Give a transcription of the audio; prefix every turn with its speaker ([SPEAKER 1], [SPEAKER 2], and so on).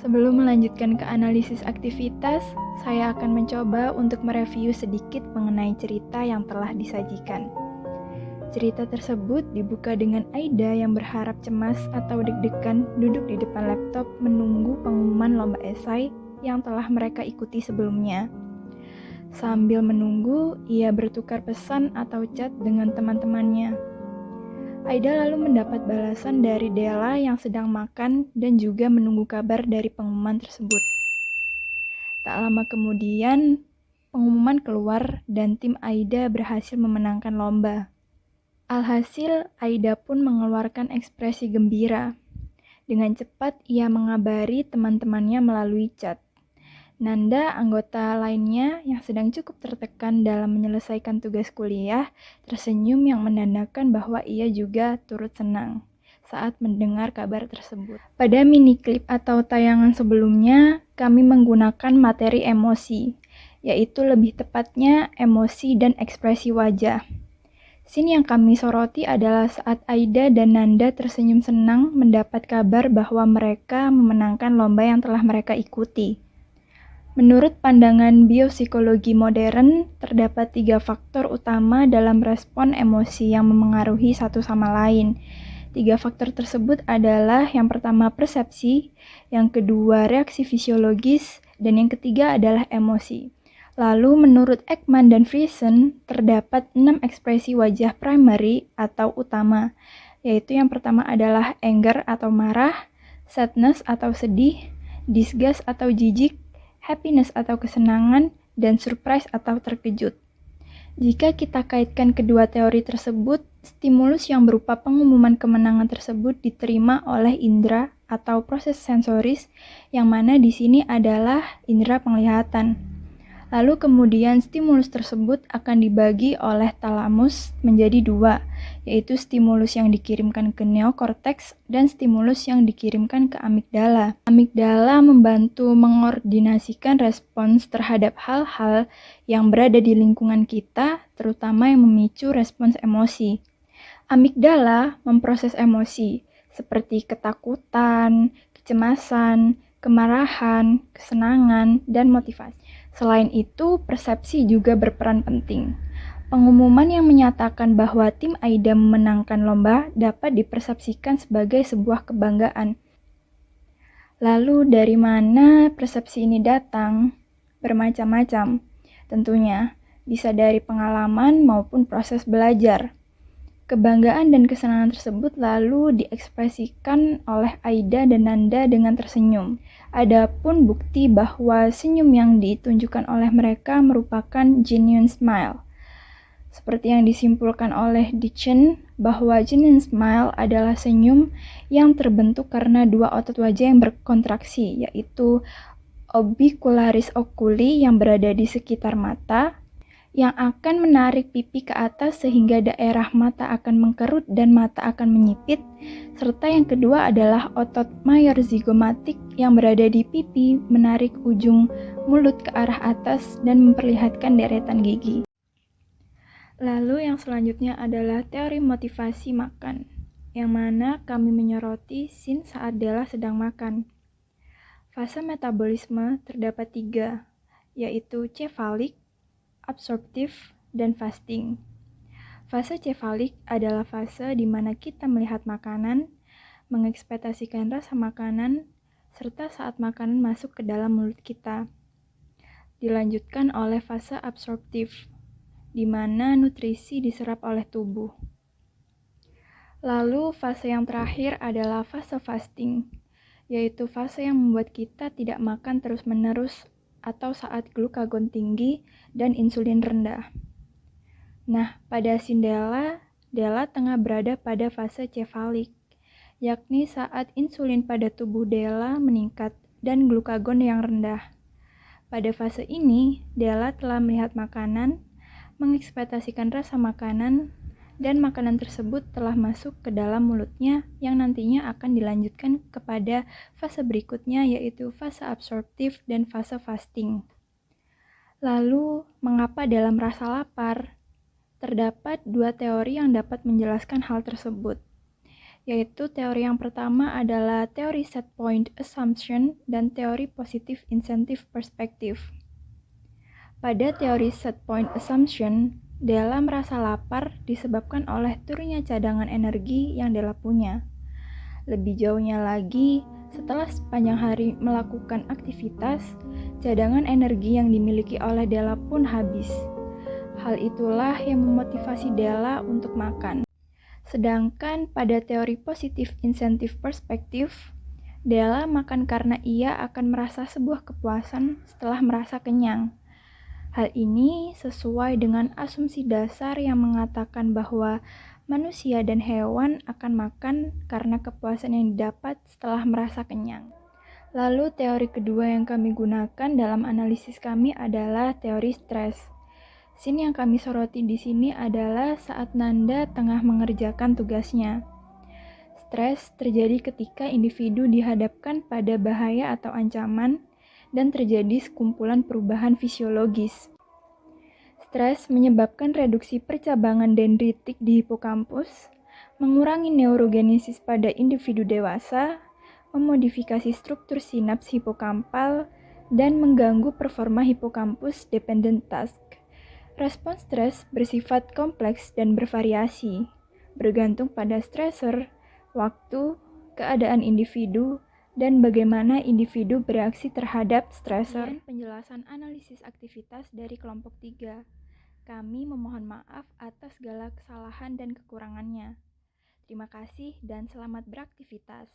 [SPEAKER 1] Sebelum melanjutkan ke analisis aktivitas, saya akan mencoba untuk mereview sedikit mengenai cerita yang telah disajikan. Cerita tersebut dibuka dengan Aida yang berharap cemas atau deg-degan duduk di depan laptop menunggu pengumuman lomba esai yang telah mereka ikuti sebelumnya. Sambil menunggu, ia bertukar pesan atau chat dengan teman-temannya. Aida lalu mendapat balasan dari Della yang sedang makan dan juga menunggu kabar dari pengumuman tersebut. Tak lama kemudian, pengumuman keluar dan tim Aida berhasil memenangkan lomba. Alhasil, Aida pun mengeluarkan ekspresi gembira. Dengan cepat, ia mengabari teman-temannya melalui chat. Nanda, anggota lainnya yang sedang cukup tertekan dalam menyelesaikan tugas kuliah, tersenyum yang menandakan bahwa ia juga turut senang saat mendengar kabar tersebut. Pada mini klip atau tayangan sebelumnya, kami menggunakan materi emosi, yaitu lebih tepatnya emosi dan ekspresi wajah. Scene yang kami soroti adalah saat Aida dan Nanda tersenyum senang mendapat kabar bahwa mereka memenangkan lomba yang telah mereka ikuti. Menurut pandangan biopsikologi modern, terdapat 3 faktor utama dalam respon emosi yang memengaruhi satu sama lain. 3 faktor tersebut adalah yang pertama persepsi, yang kedua reaksi fisiologis, dan yang ketiga adalah emosi. Lalu menurut Ekman dan Friesen, terdapat 6 ekspresi wajah primary atau utama, yaitu yang pertama adalah anger atau marah, sadness atau sedih, disgust atau jijik, happiness atau kesenangan, dan surprise atau terkejut. Jika kita kaitkan kedua teori tersebut, stimulus yang berupa pengumuman kemenangan tersebut diterima oleh indera atau proses sensoris, yang mana di sini adalah indera penglihatan. Lalu kemudian stimulus tersebut akan dibagi oleh talamus menjadi 2, yaitu stimulus yang dikirimkan ke neokorteks dan stimulus yang dikirimkan ke amigdala. Amigdala membantu mengordinasikan respons terhadap hal-hal yang berada di lingkungan kita, terutama yang memicu respons emosi. Amigdala memproses emosi seperti ketakutan, kecemasan, kemarahan, kesenangan, dan motivasi. Selain itu, persepsi juga berperan penting. Pengumuman yang menyatakan bahwa tim Aida memenangkan lomba dapat dipersepsikan sebagai sebuah kebanggaan. Lalu dari mana persepsi ini datang? Bermacam-macam. Tentunya, bisa dari pengalaman maupun proses belajar. Kebanggaan dan kesenangan tersebut lalu diekspresikan oleh Aida dan Nanda dengan tersenyum. Adapun bukti bahwa senyum yang ditunjukkan oleh mereka merupakan genuine smile. Seperti yang disimpulkan oleh Dichen, bahwa genuine smile adalah senyum yang terbentuk karena 2 otot wajah yang berkontraksi, yaitu orbicularis oculi yang berada di sekitar mata, yang akan menarik pipi ke atas sehingga daerah mata akan mengkerut dan mata akan menyipit, serta yang kedua adalah otot major zigomatik yang berada di pipi menarik ujung mulut ke arah atas dan memperlihatkan deretan gigi. Lalu yang selanjutnya adalah teori motivasi makan, yang mana kami menyoroti scene saat Della sedang makan. Fase metabolisme terdapat 3, yaitu cefalik, absorptif, dan fasting. Fase cefalik adalah fase di mana kita melihat makanan, mengekspektasikan rasa makanan, serta saat makanan masuk ke dalam mulut kita. Dilanjutkan oleh fase absorptif, di mana nutrisi diserap oleh tubuh. Lalu fase yang terakhir adalah fase fasting, yaitu fase yang membuat kita tidak makan terus-menerus atau saat glukagon tinggi dan insulin rendah. Nah, pada scene Della tengah berada pada fase cefalik, yakni saat insulin pada tubuh Della meningkat dan glukagon yang rendah. Pada fase ini, Della telah melihat makanan, mengekspektasikan rasa makanan, dan makanan tersebut telah masuk ke dalam mulutnya yang nantinya akan dilanjutkan kepada fase berikutnya, yaitu fase absorptif dan fase fasting. Lalu, mengapa dalam rasa lapar? Terdapat 2 teori yang dapat menjelaskan hal tersebut. yaitu teori yang pertama adalah teori set point assumption dan teori positive incentive perspective. Pada teori set point assumption, Della merasa lapar disebabkan oleh turunnya cadangan energi yang Della punya. Lebih jauhnya lagi, setelah sepanjang hari melakukan aktivitas, cadangan energi yang dimiliki oleh Della pun habis. Hal itulah yang memotivasi Della untuk makan. Sedangkan pada teori positive incentive perspective, Della makan karena ia akan merasa sebuah kepuasan setelah merasa kenyang. Hal ini sesuai dengan asumsi dasar yang mengatakan bahwa manusia dan hewan akan makan karena kepuasan yang didapat setelah merasa kenyang. Lalu teori kedua yang kami gunakan dalam analisis kami adalah teori stres. Scene yang kami soroti di sini adalah saat Nanda tengah mengerjakan tugasnya. Stres terjadi ketika individu dihadapkan pada bahaya atau ancaman dan terjadi sekumpulan perubahan fisiologis. Stres menyebabkan reduksi percabangan dendritik di hipokampus, mengurangi neurogenesis pada individu dewasa, memodifikasi struktur sinaps hipokampal, dan mengganggu performa hipokampus dependent task. Respons stres bersifat kompleks dan bervariasi, bergantung pada stresor, waktu, keadaan individu, dan bagaimana individu bereaksi terhadap stresor. Penjelasan analisis aktivitas dari kelompok 3. Kami memohon maaf atas segala kesalahan dan kekurangannya. Terima kasih dan selamat beraktivitas.